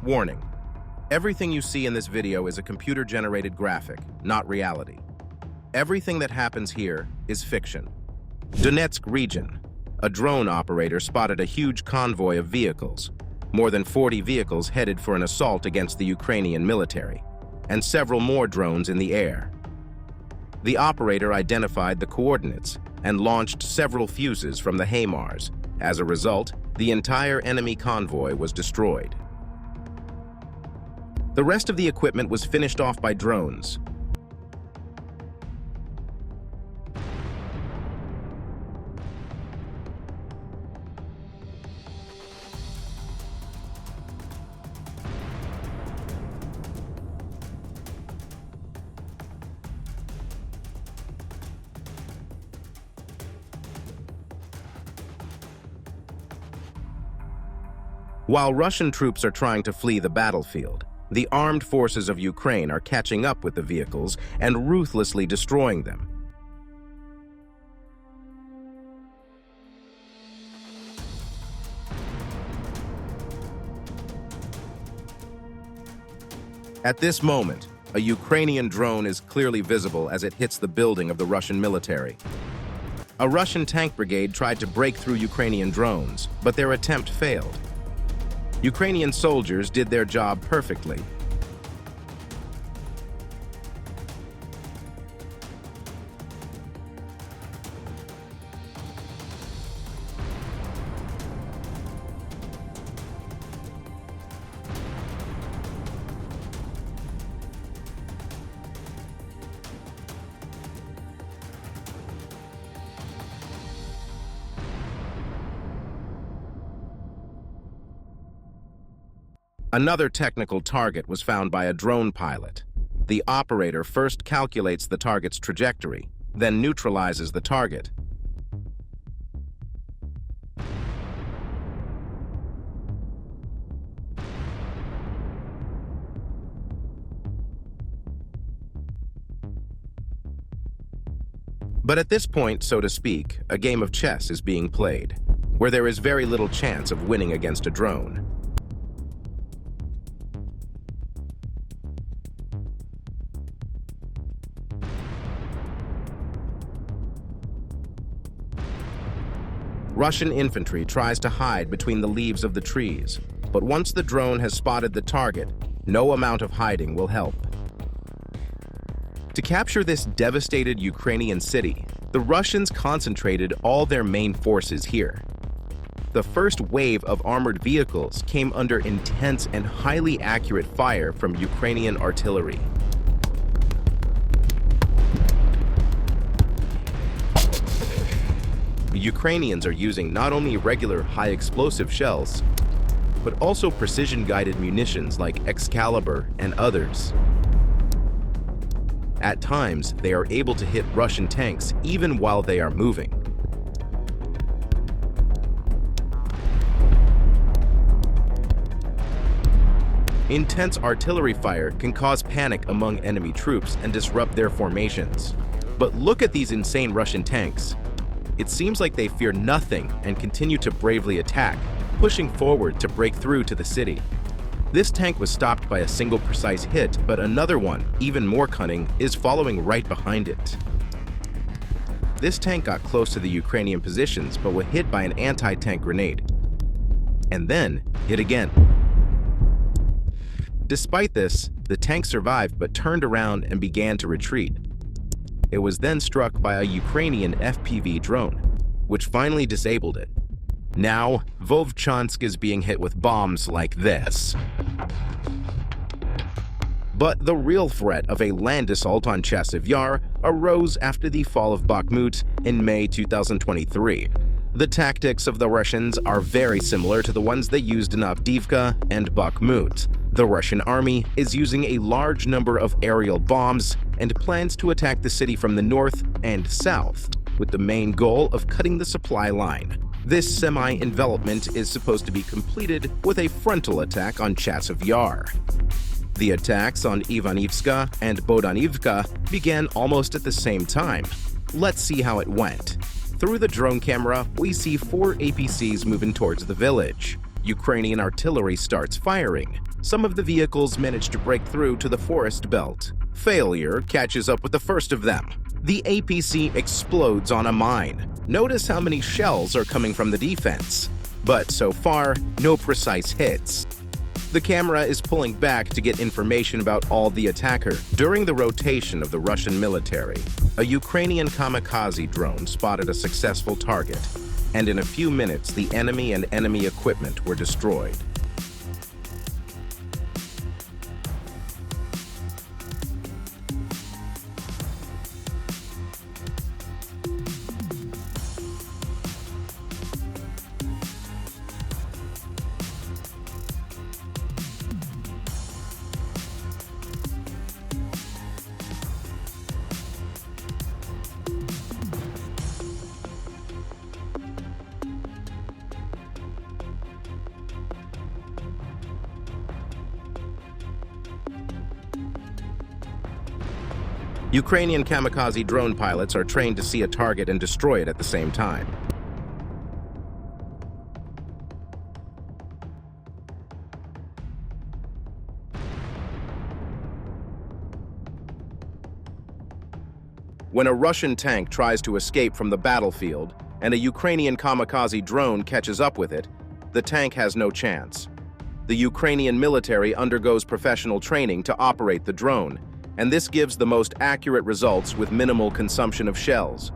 Warning: everything you see in this video is a computer-generated graphic, not reality. Everything that happens here is fiction. Donetsk region. A drone operator spotted a huge convoy of vehicles, more than 40 vehicles headed for an assault against the Ukrainian military, and several more drones in the air. The operator identified the coordinates and launched several fuses from the HIMARS. As a result, the entire enemy convoy was destroyed. The rest of the equipment was finished off by drones. While Russian troops are trying to flee the battlefield, the armed forces of Ukraine are catching up with the vehicles and ruthlessly destroying them. At this moment, a Ukrainian drone is clearly visible as it hits the building of the Russian military. A Russian tank brigade tried to break through Ukrainian drones, but their attempt failed. Ukrainian soldiers did their job perfectly. Another technical target was found by a drone pilot. The operator first calculates the target's trajectory, then neutralizes the target. But at this point, so to speak, a game of chess is being played, where there is very little chance of winning against a drone. Russian infantry tries to hide between the leaves of the trees, but once the drone has spotted the target, no amount of hiding will help. To capture this devastated Ukrainian city, the Russians concentrated all their main forces here. The first wave of armored vehicles came under intense and highly accurate fire from Ukrainian artillery. The Ukrainians are using not only regular high-explosive shells, but also precision-guided munitions like Excalibur and others. At times, they are able to hit Russian tanks even while they are moving. Intense artillery fire can cause panic among enemy troops and disrupt their formations. But look at these insane Russian tanks. It seems like they fear nothing and continue to bravely attack, pushing forward to break through to the city. This tank was stopped by a single precise hit, but another one, even more cunning, is following right behind it. This tank got close to the Ukrainian positions but was hit by an anti-tank grenade, and then hit again. Despite this, the tank survived but turned around and began to retreat. It was then struck by a Ukrainian FPV drone, which finally disabled it. Now, Vovchansk is being hit with bombs like this. But the real threat of a land assault on Chasiv Yar arose after the fall of Bakhmut in May 2023. The tactics of the Russians are very similar to the ones they used in Avdiivka and Bakhmut. The Russian army is using a large number of aerial bombs and plans to attack the city from the north and south, with the main goal of cutting the supply line. This semi-envelopment is supposed to be completed with a frontal attack on Chasiv Yar. The attacks on Ivanivska and Bodanivka began almost at the same time. Let's see how it went. Through the drone camera, we see 4 APCs moving towards the village. Ukrainian artillery starts firing. Some of the vehicles manage to break through to the forest belt. Failure catches up with the first of them. The APC explodes on a mine. Notice how many shells are coming from the defense. But so far, no precise hits. The camera is pulling back to get information about all the attacker. During the rotation of the Russian military, a Ukrainian kamikaze drone spotted a successful target, and in a few minutes, the enemy and enemy equipment were destroyed. Ukrainian kamikaze drone pilots are trained to see a target and destroy it at the same time. When a Russian tank tries to escape from the battlefield and a Ukrainian kamikaze drone catches up with it, the tank has no chance. The Ukrainian military undergoes professional training to operate the drone, and this gives the most accurate results with minimal consumption of shells.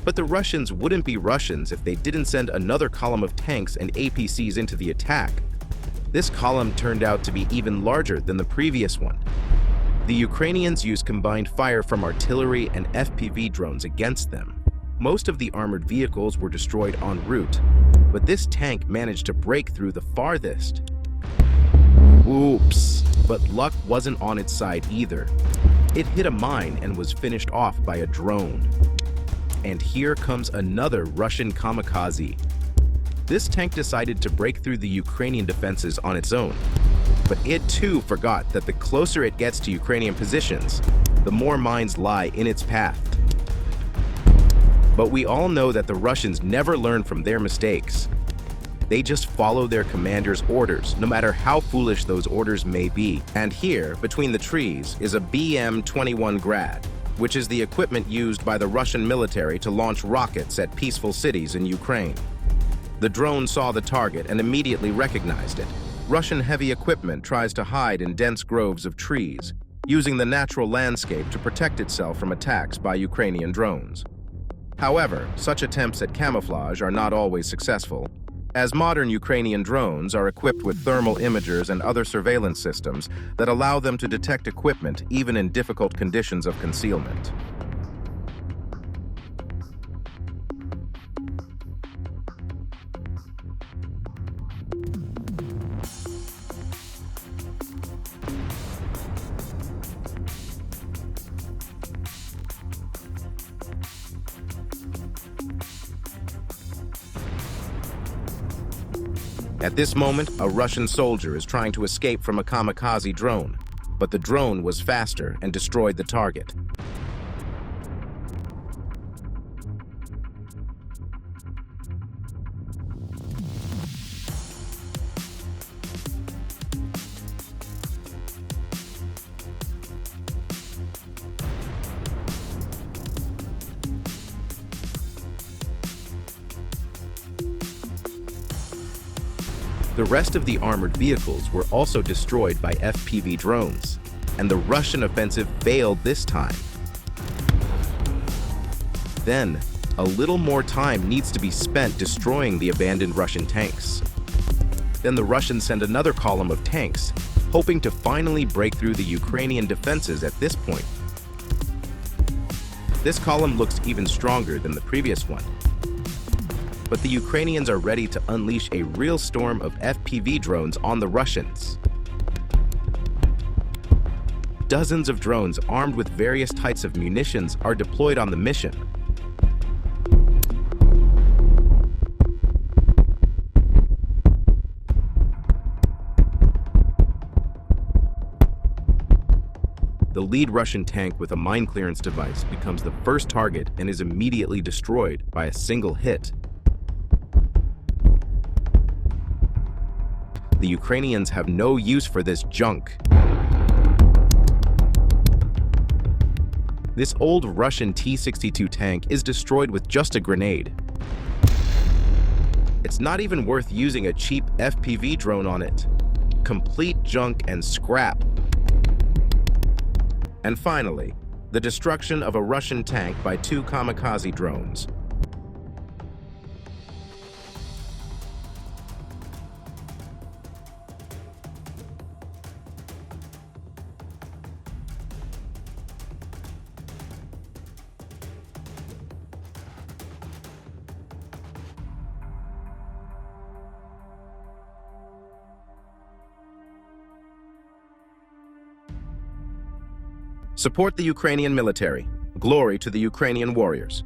But the Russians wouldn't be Russians if they didn't send another column of tanks and APCs into the attack. This column turned out to be even larger than the previous one. The Ukrainians used combined fire from artillery and FPV drones against them. Most of the armored vehicles were destroyed en route, but this tank managed to break through the farthest. Oops, but luck wasn't on its side either. It hit a mine and was finished off by a drone. And here comes another Russian kamikaze. This tank decided to break through the Ukrainian defenses on its own. But it too forgot that the closer it gets to Ukrainian positions, the more mines lie in its path. But we all know that the Russians never learn from their mistakes. They just follow their commander's orders, no matter how foolish those orders may be. And here, between the trees, is a BM-21 Grad, which is the equipment used by the Russian military to launch rockets at peaceful cities in Ukraine. The drone saw the target and immediately recognized it. Russian heavy equipment tries to hide in dense groves of trees, using the natural landscape to protect itself from attacks by Ukrainian drones. However, such attempts at camouflage are not always successful, as modern Ukrainian drones are equipped with thermal imagers and other surveillance systems that allow them to detect equipment even in difficult conditions of concealment. At this moment, a Russian soldier is trying to escape from a kamikaze drone, but the drone was faster and destroyed the target. The rest of the armored vehicles were also destroyed by FPV drones, and the Russian offensive failed this time. Then, a little more time needs to be spent destroying the abandoned Russian tanks. Then the Russians send another column of tanks, hoping to finally break through the Ukrainian defenses at this point. This column looks even stronger than the previous one. But the Ukrainians are ready to unleash a real storm of FPV drones on the Russians. Dozens of drones armed with various types of munitions are deployed on the mission. The lead Russian tank with a mine clearance device becomes the first target and is immediately destroyed by a single hit. The Ukrainians have no use for this junk. This old Russian T-62 tank is destroyed with just a grenade. It's not even worth using a cheap FPV drone on it. Complete junk and scrap. And finally, the destruction of a Russian tank by 2 kamikaze drones. Support the Ukrainian military. Glory to the Ukrainian warriors.